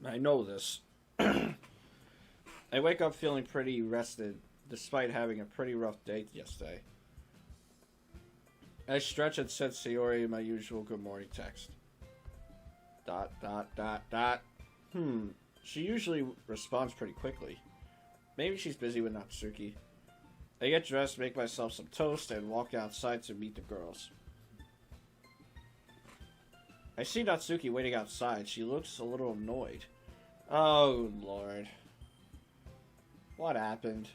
I know this. I wake up feeling pretty rested, despite having a pretty rough day yesterday. I stretch and send Sayori my usual good morning text. Dot, dot, dot, dot. She usually responds pretty quickly. Maybe she's busy with Natsuki. I get dressed, make myself some toast, and walk outside to meet the girls. I see Natsuki waiting outside. She looks a little annoyed. Oh, Lord. What happened?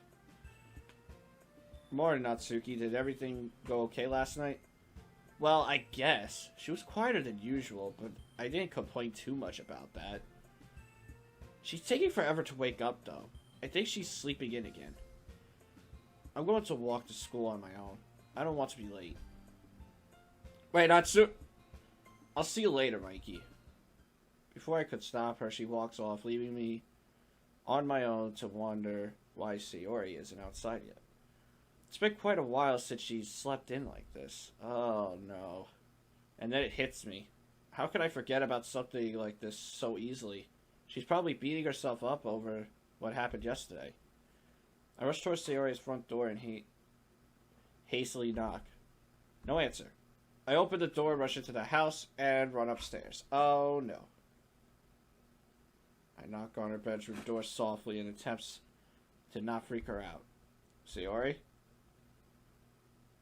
Morning, Natsuki. Did everything go okay last night? Well, I guess. She was quieter than usual, but I didn't complain too much about that. She's taking forever to wake up, though. I think she's sleeping in again. I'm going to walk to school on my own. I don't want to be late. Wait, Natsu... I'll see you later, Mikey. Before I could stop her, she walks off, leaving me on my own to wonder why Sayori isn't outside yet. It's been quite a while since she's slept in like this. Oh, no. And then it hits me. How could I forget about something like this so easily? She's probably beating herself up over what happened yesterday. I rush towards Sayori's front door and hastily knock. No answer. I open the door, rush into the house, and run upstairs. Oh, no. I knock on her bedroom door softly in attempts to not freak her out. Sayori?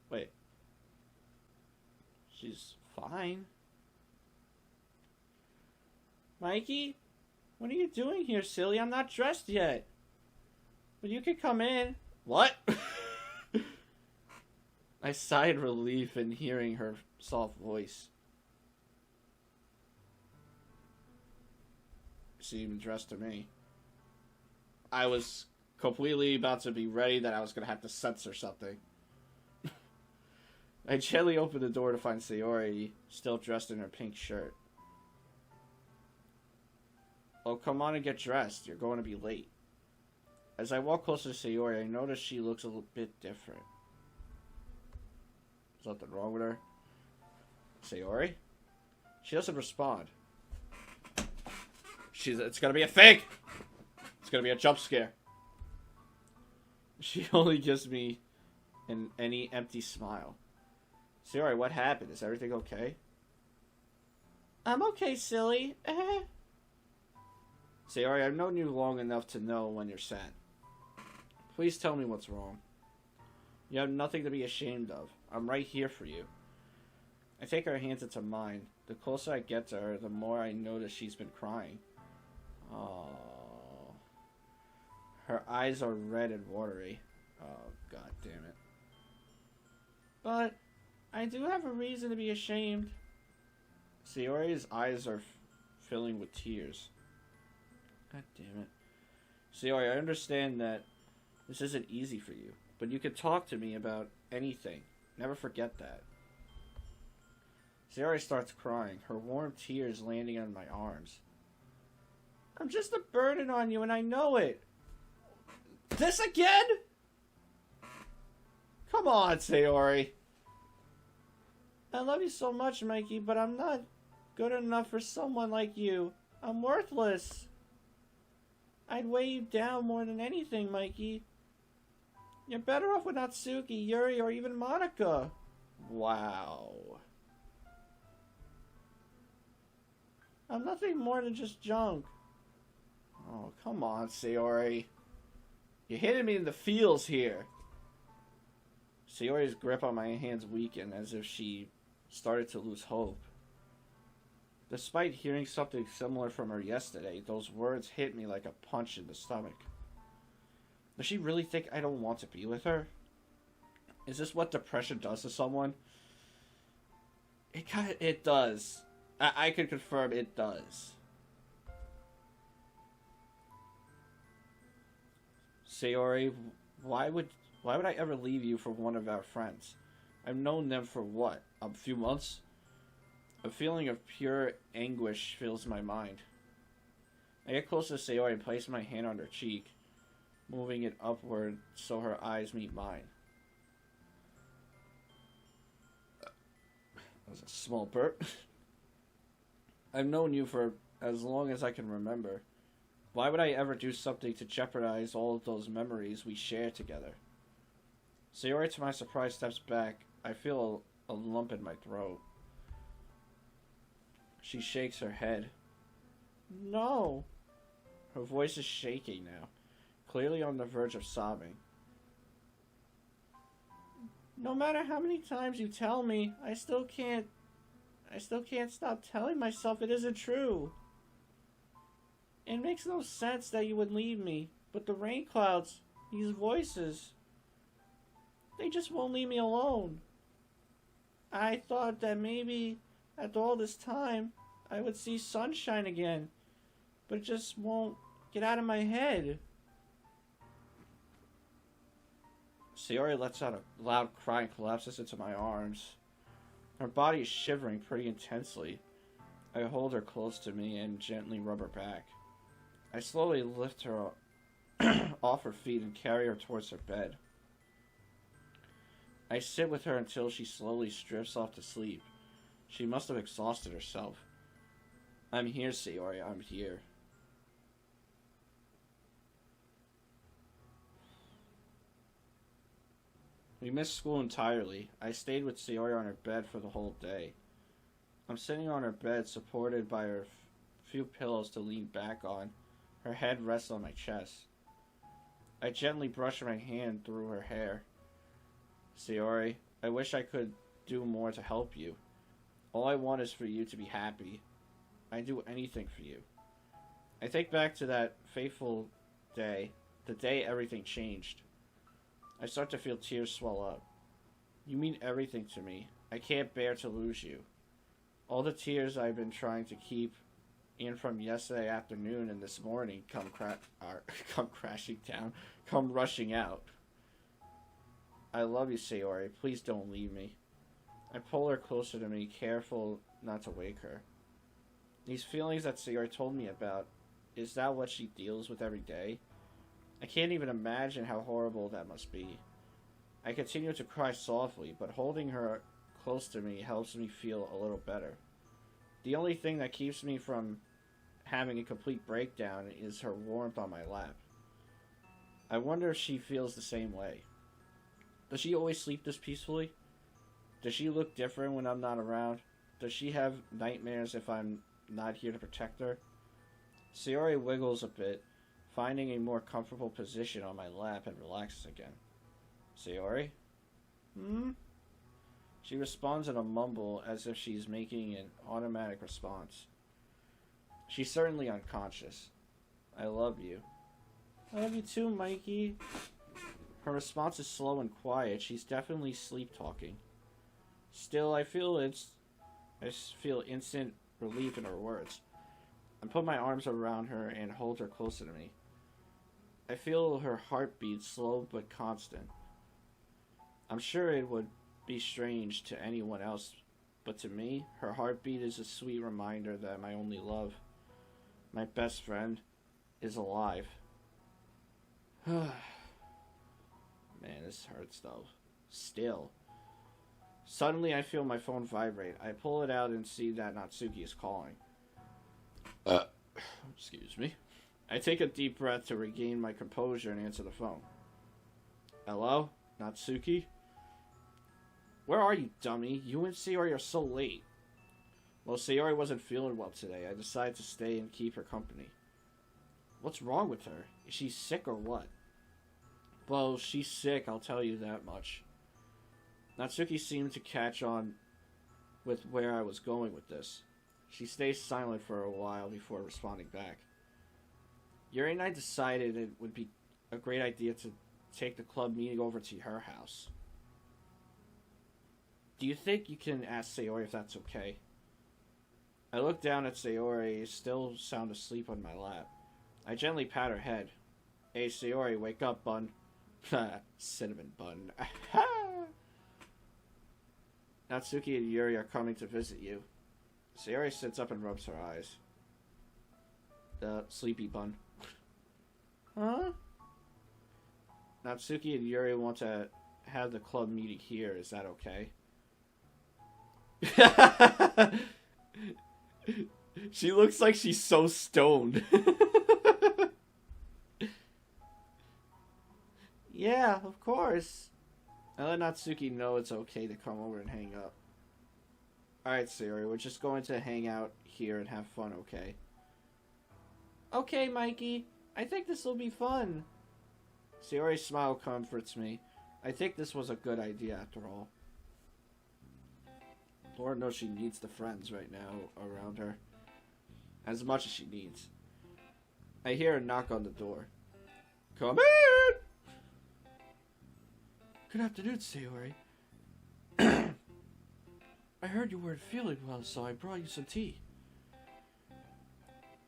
Wait. She's fine. Mikey? What are you doing here, silly? I'm not dressed yet. But you can come in. What? I sighed relief in hearing her soft voice. She seemed dressed to me. I was completely about to be ready that I was going to have to censor something. I gently opened the door to find Sayori still dressed in her pink shirt. Oh, come on and get dressed. You're going to be late. As I walk closer to Sayori, I notice she looks a little bit different. Something wrong with her? Sayori? She doesn't respond. It's gonna be a fake! It's gonna be a jump scare. She only gives me any empty smile. Sayori, what happened? Is everything okay? I'm okay, silly. Sayori, I've known you long enough to know when you're sad. Please tell me what's wrong. You have nothing to be ashamed of. I'm right here for you. I take her hands into mine. The closer I get to her, the more I notice she's been crying. Oh. Her eyes are red and watery. Oh, god damn it. But I do have a reason to be ashamed. Sayori's eyes are filling with tears. God damn it. Sayori, I understand that this isn't easy for you, but you can talk to me about anything. Never forget that. Sayori starts crying, her warm tears landing on my arms. I'm just a burden on you, and I know it. This again? Come on, Sayori. I love you so much, Mikey, but I'm not good enough for someone like you. I'm worthless. I'd weigh you down more than anything, Mikey. You're better off with Natsuki, Yuri, or even Monica. Wow. I'm nothing more than just junk. Oh, come on, Sayori. You're hitting me in the feels here. Sayori's grip on my hands weakened as if she started to lose hope. Despite hearing something similar from her yesterday, those words hit me like a punch in the stomach. Does she really think I don't want to be with her? Is this what depression does to someone? It does. I can confirm it does. Sayori, why would I ever leave you for one of our friends? I've known them for what? A few months? A feeling of pure anguish fills my mind. I get close to Sayori and place my hand on her cheek, moving it upward so her eyes meet mine. That was a small burp. I've known you for as long as I can remember. Why would I ever do something to jeopardize all of those memories we share together? Sayori, to my surprise, steps back. I feel a lump in my throat. She shakes her head. No. Her voice is shaking now, clearly on the verge of sobbing. No matter how many times you tell me, I still can't stop telling myself it isn't true. It makes no sense that you would leave me, but the rain clouds, these voices, they just won't leave me alone. I thought that maybe, after all this time, I would see sunshine again, but it just won't get out of my head. Sayori lets out a loud cry and collapses into my arms. Her body is shivering pretty intensely. I hold her close to me and gently rub her back. I slowly lift her off her feet and carry her towards her bed. I sit with her until she slowly drifts off to sleep. She must have exhausted herself. I'm here, Sayori, I'm here. We missed school entirely. I stayed with Sayori on her bed for the whole day. I'm sitting on her bed, supported by her few pillows to lean back on. Her head rests on my chest. I gently brush my hand through her hair. Sayori, I wish I could do more to help you. All I want is for you to be happy. I'd do anything for you. I think back to that fateful day, the day everything changed. I start to feel tears swell up. You mean everything to me. I can't bear to lose you. All the tears I've been trying to keep in from yesterday afternoon and this morning come crashing down, come rushing out. I love you, Sayori. Please don't leave me. I pull her closer to me, careful not to wake her. These feelings that Sayori told me about, is that what she deals with every day? I can't even imagine how horrible that must be. I continue to cry softly, but holding her close to me helps me feel a little better. The only thing that keeps me from having a complete breakdown is her warmth on my lap. I wonder if she feels the same way. Does she always sleep this peacefully? Does she look different when I'm not around? Does she have nightmares if I'm not here to protect her? Sayori wiggles a bit, finding a more comfortable position on my lap, and relaxes again. Sayori? She responds in a mumble as if she's making an automatic response. She's certainly unconscious. I love you. I love you too, Mikey. Her response is slow and quiet. She's definitely sleep-talking. Still, I feel instant relief in her words. I put my arms around her and hold her closer to me. I feel her heartbeat slow but constant. I'm sure it would be strange to anyone else, but to me, her heartbeat is a sweet reminder that my only love, my best friend, is alive. Man, this hurts though. Still. Suddenly, I feel my phone vibrate. I pull it out and see that Natsuki is calling. Excuse me. I take a deep breath to regain my composure and answer the phone. Hello? Natsuki? Where are you, dummy? You and Sayori are so late. Well, Sayori wasn't feeling well today. I decided to stay and keep her company. What's wrong with her? Is she sick or what? Well, she's sick, I'll tell you that much. Natsuki seemed to catch on with where I was going with this. She stays silent for a while before responding back. Yuri and I decided it would be a great idea to take the club meeting over to her house. Do you think you can ask Sayori if that's okay? I look down at Sayori, still sound asleep on my lap. I gently pat her head. Hey, Sayori, wake up, bun. Cinnamon bun. Natsuki and Yuri are coming to visit you. Sayori sits up and rubs her eyes. The sleepy bun. Huh? Natsuki and Yuri want to have the club meeting here. Is that okay? She looks like she's so stoned. yeah, of course. I let Natsuki know it's okay to come over and hang up. Alright, Sayori, we're just going to hang out here and have fun, okay? Okay, Mikey. I think this will be fun. Sayori's smile comforts me. I think this was a good idea after all. Lord knows she needs the friends right now around her. As much as she needs. I hear a knock on the door. Come in! Good afternoon, Sayori. I heard you weren't feeling well, so I brought you some tea.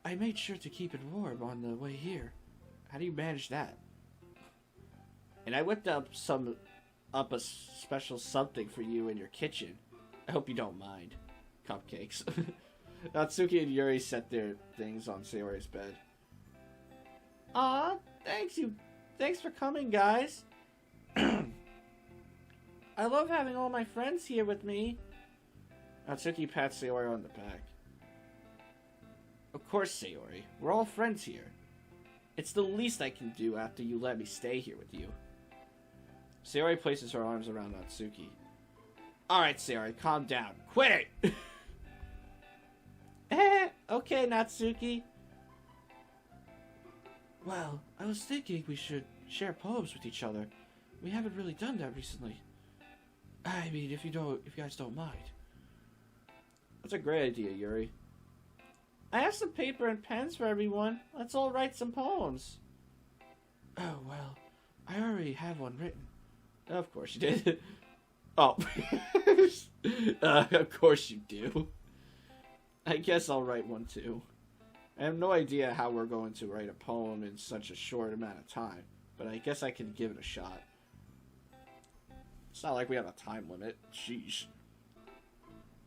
I made sure to keep it warm on the way here. How do you manage that? And I whipped up a special something for you in your kitchen. I hope you don't mind. Cupcakes. Natsuki and Yuri set their things on Sayori's bed. Aw, thanks for coming, guys. I love having all my friends here with me. Natsuki pats Sayori on the back. Of course, Sayori. We're all friends here. It's the least I can do after you let me stay here with you. Sayori places her arms around Natsuki. Alright, Sayori, calm down. Quit it! Okay, Natsuki. Well, I was thinking we should share poems with each other. We haven't really done that recently. I mean, if you guys don't mind. That's a great idea, Yuri. I have some paper and pens for everyone. Let's all write some poems. Oh, well, I already have one written. Of course you did. Oh. Of course you do. I guess I'll write one too. I have no idea how we're going to write a poem in such a short amount of time, but I guess I can give it a shot. It's not like we have a time limit. Sheesh.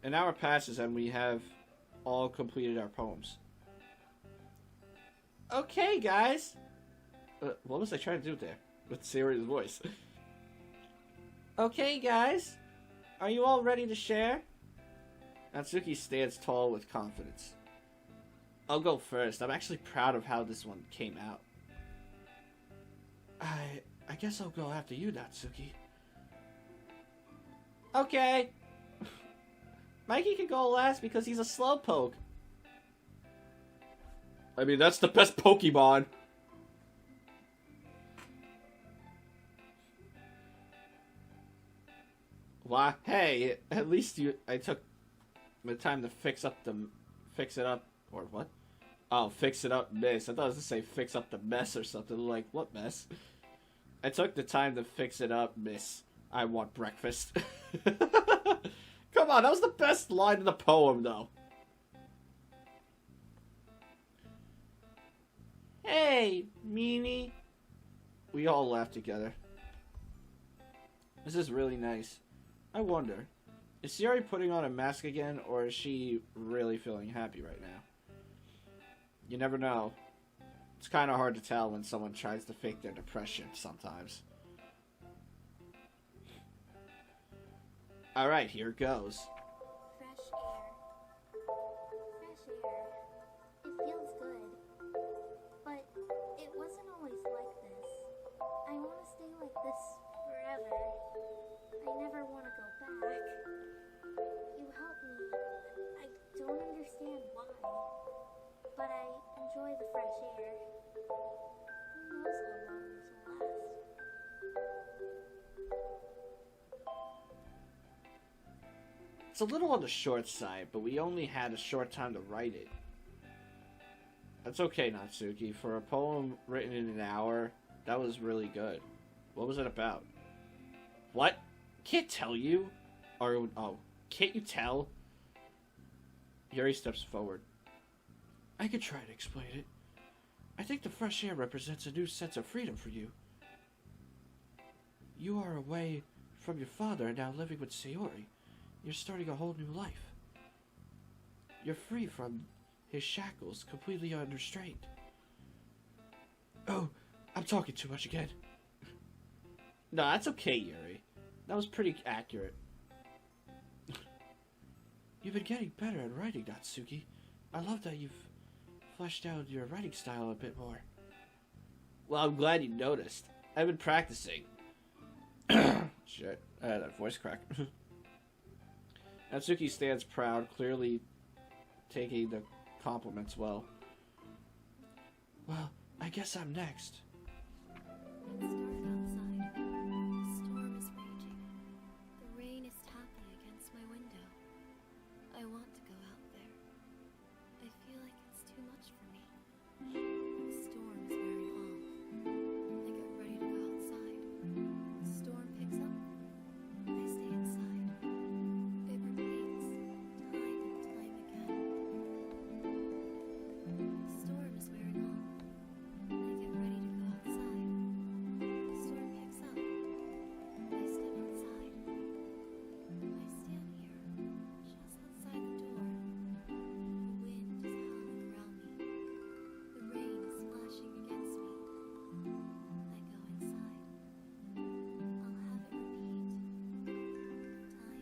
An hour passes and we have all completed our poems. Okay, guys. What was I trying to do there? With Sayori's voice. Okay, guys. Are you all ready to share? Natsuki stands tall with confidence. I'll go first. I'm actually proud of how this one came out. I guess I'll go after you, Natsuki. Okay. Mikey can go last because he's a slowpoke. I mean, that's the best Pokemon. Why? Hey, at least I took the time to fix it up, or what? Oh, fix it up, miss. I thought it was to say fix up the mess or something. Like, what mess? I took the time to fix it up, miss. I want breakfast. Come on, that was the best line in the poem, though. Hey, meanie. We all laughed together. This is really nice. I wonder, is Sayori putting on a mask again, or is she really feeling happy right now? You never know. It's kind of hard to tell when someone tries to fake their depression sometimes. Alright, here goes. Fresh air. Fresh air. It feels good. But it wasn't always like this. I want to stay like this forever. I never want to go back. You help me. I don't understand why. But I enjoy the fresh air. Who knows how long this will last? It's a little on the short side, but we only had a short time to write it. That's okay, Natsuki. For a poem written in an hour, that was really good. What was it about? What? Can't tell you? Or, oh, can't you tell? Yuri steps forward. I could try to explain it. I think the fresh air represents a new sense of freedom for you. You are away from your father and now living with Sayori. You're starting a whole new life. You're free from his shackles, completely unrestrained. Oh, I'm talking too much again. No, that's okay, Yuri. That was pretty accurate. You've been getting better at writing, Natsuki. I love that you've fleshed out your writing style a bit more. Well, I'm glad you noticed. I've been practicing. Shit, I had that voice crack. Natsuki stands proud, clearly taking the compliments well. Well, I guess I'm next. It's dark outside. The storm is raging. The rain is tapping against my window. I want to go out there. I feel like it's too much for me. The storm is wearing off. I get ready to go outside. The storm picks up. I stay inside. It repeats time and time again. The storm is wearing off. I get ready to go outside. The storm picks up. I step outside. I stand here, just outside the door. The wind is howling around me. The rain is splashing against me. I go inside. I'll have it repeat.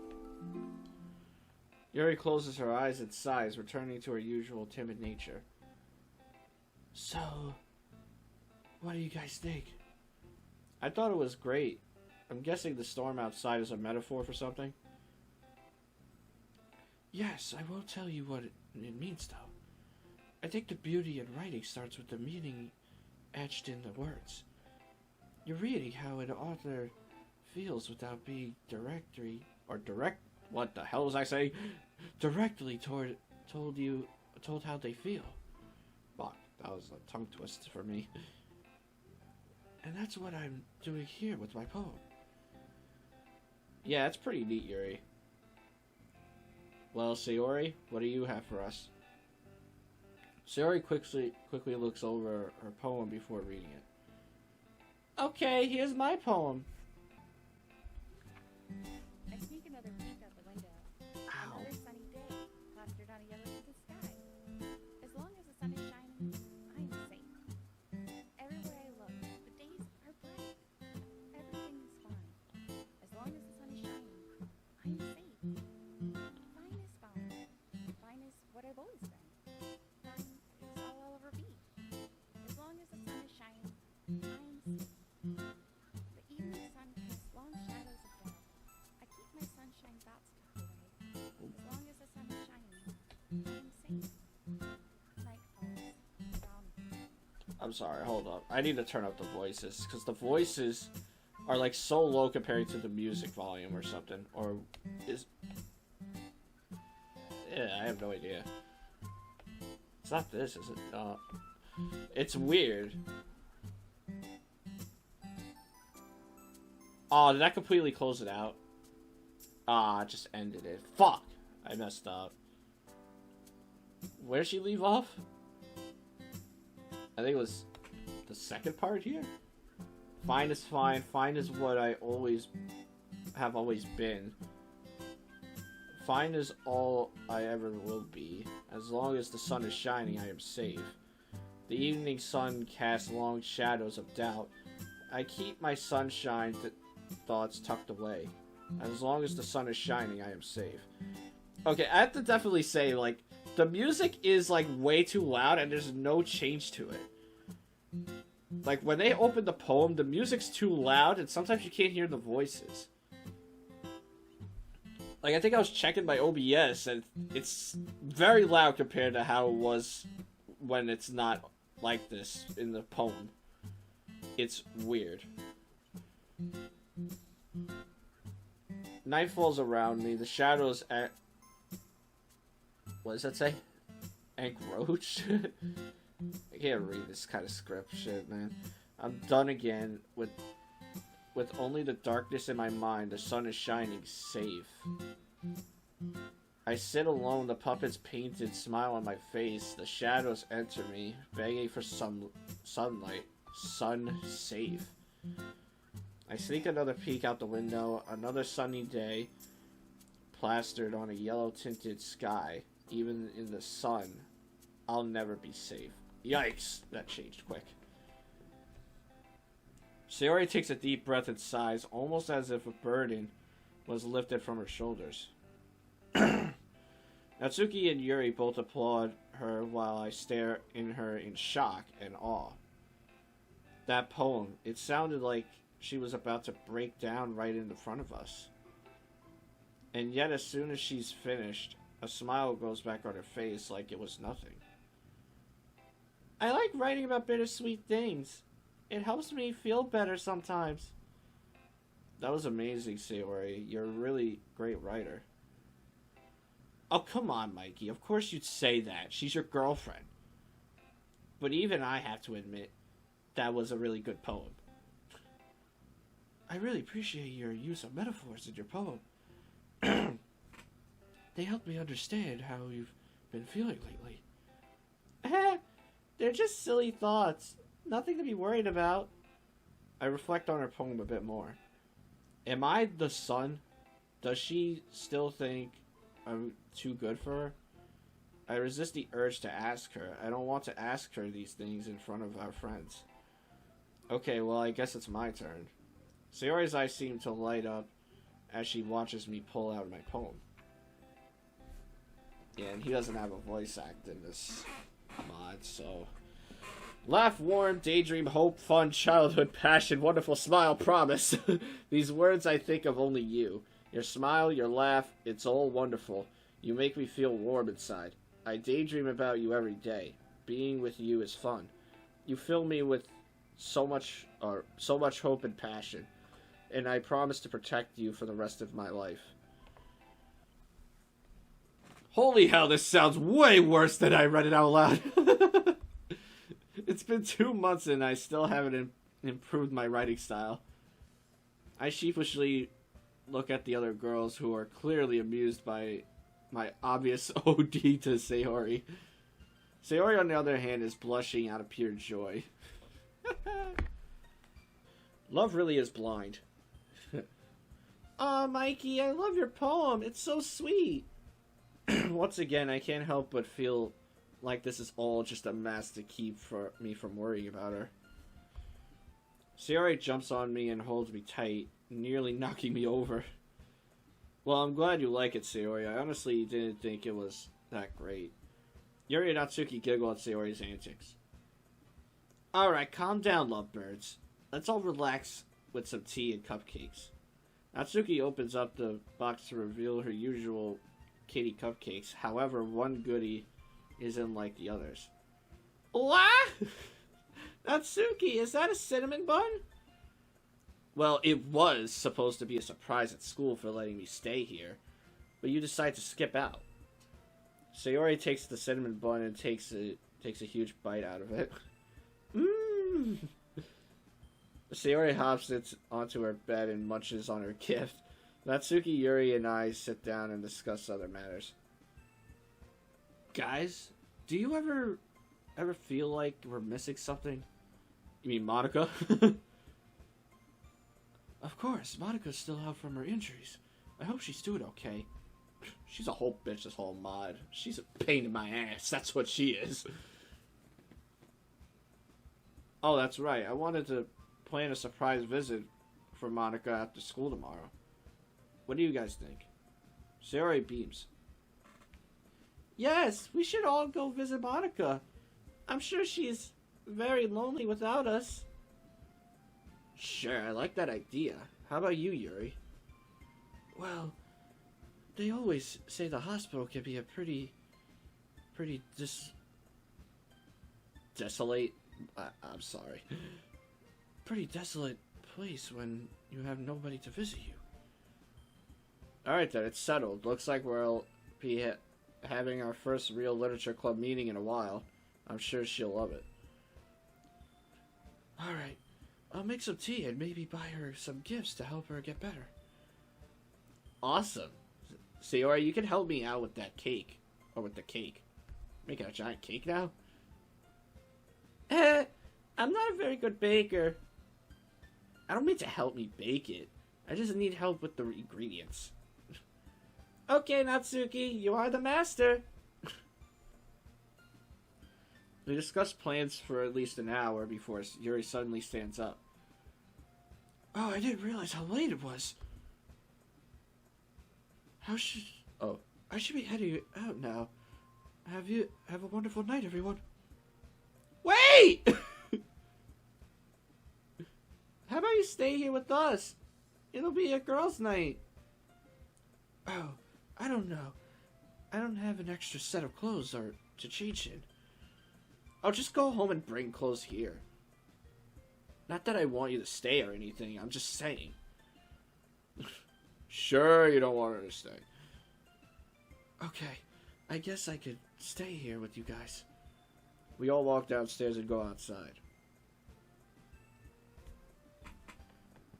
Time and time again. Yuri closes her eyes and sighs, returning to her usual timid nature. So, what do you guys think? I thought it was great. I'm guessing the storm outside is a metaphor for something. Yes, I won't tell you what it means, though. I think the beauty in writing starts with the meaning etched in the words. You're reading how an author feels without being what the hell was I saying? Directly told how they feel. Fuck, that was a tongue twist for me. And that's what I'm doing here with my poem. Yeah, it's pretty neat, Yuri. Well, Sayori, what do you have for us? Sayori quickly looks over her poem before reading it. Okay, here's my poem. I sneak another peek out the window. Ow. Another sunny day, plastered on a yellow to the sky. As long as the sun is shining, I'm safe. Everywhere I look, the days are bright. Everything is fine. As long as the sun is shining, I'm safe. Fine is fine. Fine is what I've always been. Fine is all I'll ever be. As long as the sun is shining, I'm safe. The evening sun casts long shadows of death. I keep my sunshine thoughts tucked away. As long as the sun is shining, I'm safe. Night falls around me. I'm sorry, hold up. I need to turn up the voices, because the voices are like so low compared to the music volume or something. Or is... Yeah, I have no idea. It's not this, is it? It's weird. Oh, did that completely close it out? Ah, just ended it. Fuck! I messed up. Where did she leave off? I think it was the second part here. Fine is fine. Fine is what I always been. Fine is all I ever will be. As long as the sun is shining, I am safe. The evening sun casts long shadows of doubt. I keep my sunshine thoughts tucked away. As long as the sun is shining, I am safe. Okay, I have to definitely say, like, the music is, like, way too loud and there's no change to it. Like, when they open the poem, the music's too loud and sometimes you can't hear the voices. Like, I think I was checking my OBS and it's very loud compared to how it was when it's not like this in the poem. It's weird. Night falls around me. The shadows what does that say? Encroach? I can't read this kind of script shit, man. I'm done again with only the darkness in my mind. The sun is shining safe. I sit alone, the puppet's painted smile on my face. The shadows enter me, begging for some sunlight. Sun safe. I sneak another peek out the window. Another sunny day, plastered on a yellow-tinted sky. Even in the sun, I'll never be safe. Yikes! That changed quick. Sayori takes a deep breath and sighs, almost as if a burden was lifted from her shoulders. Natsuki and Yuri both applaud her while I stare in her in shock and awe. That poem, it sounded like she was about to break down right in front of us. And yet, as soon as she's finished, a smile goes back on her face like it was nothing. I like writing about bittersweet things. It helps me feel better sometimes. That was amazing, Sayori. You're a really great writer. Oh, come on, Mikey. Of course you'd say that. She's your girlfriend. But even I have to admit, that was a really good poem. I really appreciate your use of metaphors in your poem. They help me understand how you've been feeling lately. They're just silly thoughts. Nothing to be worried about. I reflect on her poem a bit more. Am I the son? Does she still think I'm too good for her? I resist the urge to ask her. I don't want to ask her these things in front of our friends. Okay, well, I guess it's my turn. Sayori's eyes seem to light up as she watches me pull out my poem. Yeah, and he doesn't have a voice act in this mod, so... Laugh, warm, daydream, hope, fun, childhood, passion, wonderful smile, promise. These words I think of only you. Your smile, your laugh, it's all wonderful. You make me feel warm inside. I daydream about you every day. Being with you is fun. You fill me with so much hope and passion. And I promise to protect you for the rest of my life. Holy hell, this sounds way worse than I read it out loud. It's been 2 months and I still haven't improved my writing style. I sheepishly look at the other girls who are clearly amused by my obvious OD to Sayori. Sayori, on the other hand, is blushing out of pure joy. Love really is blind. Aw, Mikey, I love your poem. It's so sweet. Once again, I can't help but feel like this is all just a mask to keep me from worrying about her. Sayori jumps on me and holds me tight, nearly knocking me over. Well, I'm glad you like it, Sayori. I honestly didn't think it was that great. Yuri and Natsuki giggle at Sayori's antics. Alright, calm down, lovebirds. Let's all relax with some tea and cupcakes. Natsuki opens up the box to reveal her usual kitty cupcakes. However, one goodie isn't like the others. What? Natsuki, is that a cinnamon bun? Well, it was supposed to be a surprise at school for letting me stay here, but you decide to skip out. Sayori takes the cinnamon bun and takes a huge bite out of it. Mmm. Sayori hops onto her bed and munches on her gift. Natsuki, Yuri, and I sit down and discuss other matters. Guys, do you ever feel like we're missing something? You mean Monica? Of course, Monica's still out from her injuries. I hope she's doing okay. She's a whole bitch, this whole mod. She's a pain in my ass, that's what she is. Oh, that's right, I wanted to plan a surprise visit for Monica after school tomorrow. What do you guys think? Sayori beams. Yes, we should all go visit Monica. I'm sure she's very lonely without us. Sure, I like that idea. How about you, Yuri? Well, they always say the hospital can be a pretty desolate. I'm sorry. Pretty desolate place when you have nobody to visit you. Alright then, it's settled. Looks like we'll be having our first real literature club meeting in a while. I'm sure she'll love it. Alright, I'll make some tea and maybe buy her some gifts to help her get better. Awesome. Sayori, you can help me out with that cake. Or with the cake. Making a giant cake now? I'm not a very good baker. I don't mean to help me bake it. I just need help with the ingredients. Okay, Natsuki, you are the master. We discuss plans for at least an hour before Yuri suddenly stands up. Oh, I didn't realize how late it was. I should be heading out now. Have a wonderful night, everyone. Wait! stay here with us. It'll be a girls' night. Oh, I don't know. I don't have an extra set of clothes or to change in. I'll just go home and bring clothes here. Not that I want you to stay or anything, I'm just saying. Sure, you don't want her to stay. Okay, I guess I could stay here with you guys. We all walk downstairs and go outside.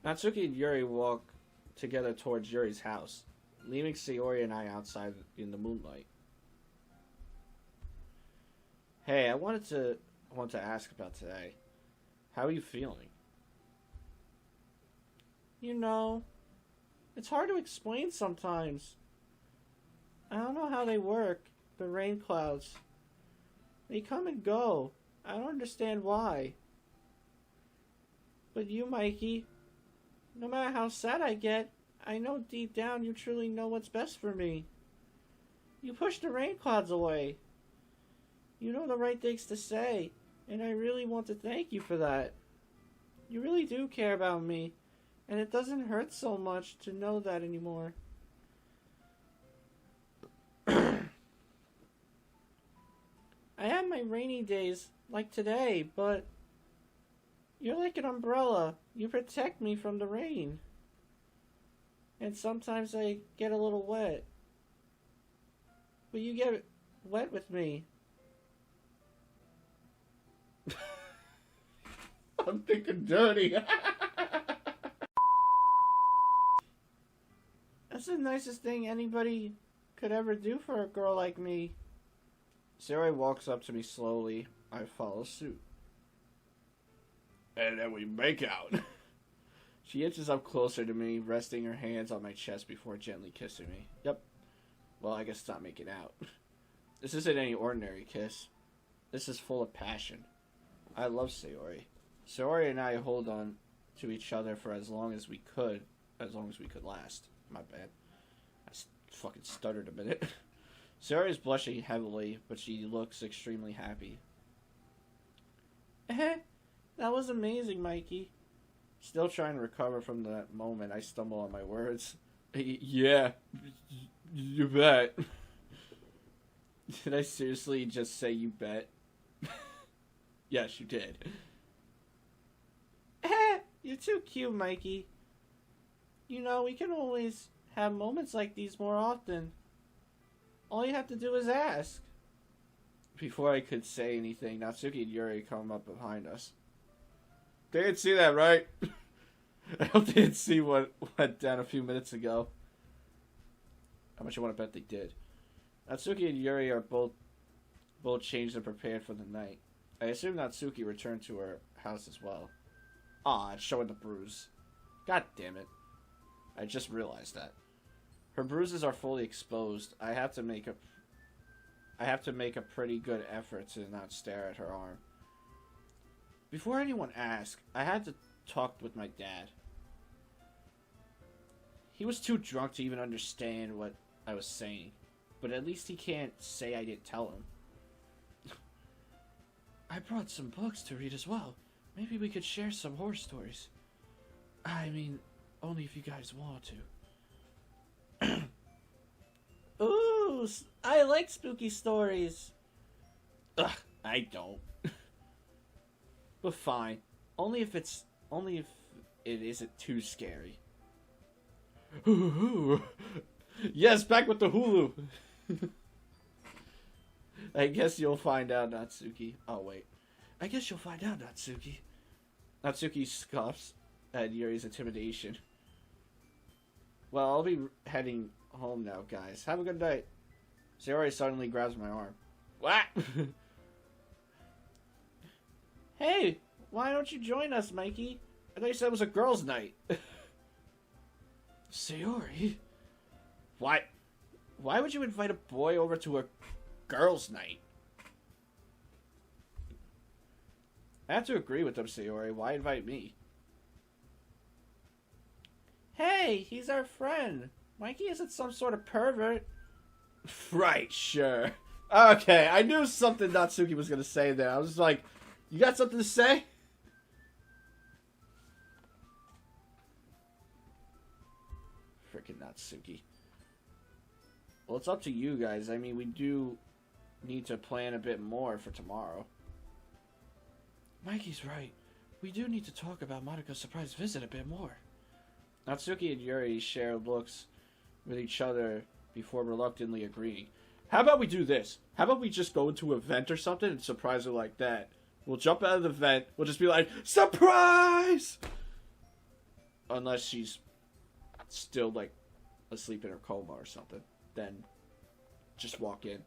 Natsuki and Yuri walk together towards Yuri's house, leaving Sayori and I outside in the moonlight. Hey, I want to ask about today. How are you feeling? You know, it's hard to explain sometimes. I don't know how they work, the rain clouds. They come and go. I don't understand why. But you, Mikey, no matter how sad I get, I know deep down you truly know what's best for me. You push the rain clouds away. You know the right things to say, and I really want to thank you for that. You really do care about me, and it doesn't hurt so much to know that anymore. I have my rainy days, like today, but you're like an umbrella. You protect me from the rain. And sometimes I get a little wet. But you get wet with me. I'm thinking dirty. That's the nicest thing anybody could ever do for a girl like me. Sayori walks up to me slowly. I follow suit. And then we make out. She inches up closer to me, resting her hands on my chest before gently kissing me. Yep. Well, I guess it's not making out. This isn't any ordinary kiss. This is full of passion. I love Sayori. Sayori and I hold on to each other for as long as we could last. My bad. I fucking stuttered a minute. Sayori is blushing heavily, but she looks extremely happy. That was amazing, Mikey. Still trying to recover from that moment, I stumble on my words. Yeah, you bet. Did I seriously just say you bet? Yes, you did. You're too cute, Mikey. You know, we can always have moments like these more often. All you have to do is ask. Before I could say anything, Natsuki and Yuri come up behind us. They didn't see that, right? I hope they didn't see what went down a few minutes ago. How much you want to bet they did? Natsuki and Yuri are both changed and prepared for the night. I assume Natsuki returned to her house as well. Aw, it's showing the bruise. God damn it. I just realized that. Her bruises are fully exposed. I have to make a pretty good effort to not stare at her arm. Before anyone asked, I had to talk with my dad. He was too drunk to even understand what I was saying, but at least he can't say I didn't tell him. I brought some books to read as well. Maybe we could share some horror stories. I mean, only if you guys want to. Ooh, I like spooky stories. Ugh, I don't. But fine. Only if it isn't too scary. Hulu. Yes, back with the Hulu. I guess you'll find out, Natsuki. Oh, wait. I guess you'll find out, Natsuki. Natsuki scoffs at Yuri's intimidation. Well, I'll be heading home now, guys. Have a good night. Sayori suddenly grabs my arm. What? Hey, why don't you join us, Mikey? I thought you said it was a girls' night. Sayori? Why would you invite a boy over to a girls' night? I have to agree with them, Sayori. Why invite me? Hey, he's our friend. Mikey isn't some sort of pervert. Right, sure. Okay, I knew something Natsuki was going to say there. I was like, you got something to say? Natsuki. Well, it's up to you guys. I mean, we do need to plan a bit more for tomorrow. Mikey's right. We do need to talk about Monika's surprise visit a bit more. Natsuki and Yuri share looks with each other before reluctantly agreeing. How about we do this? How about we just go into an event or something and surprise her like that? We'll jump out of the vent. We'll just be like, surprise! Unless she's still, like, asleep in her coma or something. Then just walk in.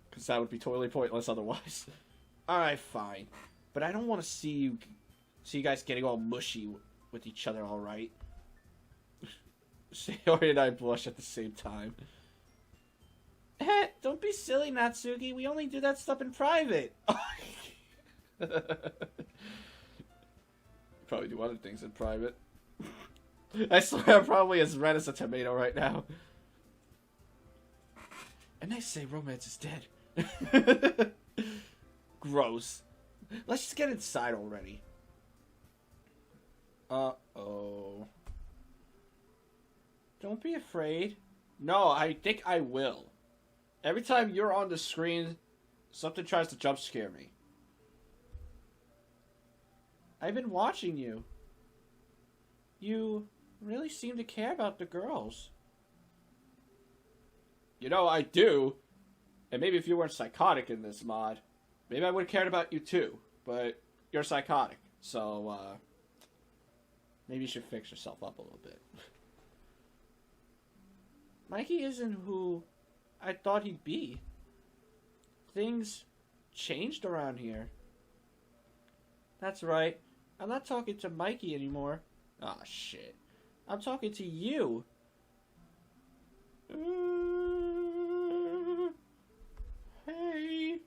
Because that would be totally pointless otherwise. Alright, fine. But I don't want to see you guys getting all mushy with each other, alright? Sayori and I blush at the same time. Don't be silly, Natsuki. We only do that stuff in private. Probably do other things in private. I swear I'm probably as red as a tomato right now. And they say romance is dead. Gross. Let's just get inside already. Uh-oh. Don't be afraid. No, I think I will. Every time you're on the screen, something tries to jump scare me. I've been watching you. You really seem to care about the girls. You know, I do. And maybe if you weren't psychotic in this mod, maybe I would have cared about you too. But you're psychotic. So, maybe you should fix yourself up a little bit. Mikey isn't who I thought he'd be. Things changed around here. That's right. I'm not talking to Mikey anymore. Aw, shit. I'm talking to you. Hey.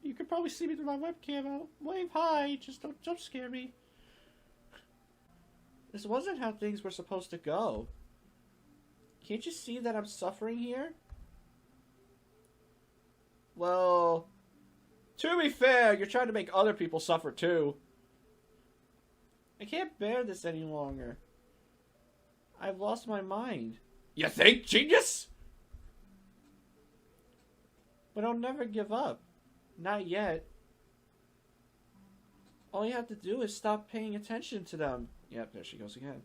You can probably see me through my webcam. I'll wave hi. Just don't jump scare me. This wasn't how things were supposed to go. Can't you see that I'm suffering here? Well, to be fair, you're trying to make other people suffer too. I can't bear this any longer. I've lost my mind. You think, genius? But I'll never give up. Not yet. All you have to do is stop paying attention to them. Yep, there she goes again.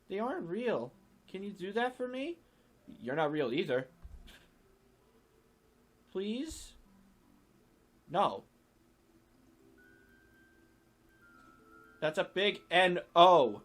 They aren't real. Can you do that for me? You're not real either. Please? No. That's a big N-O.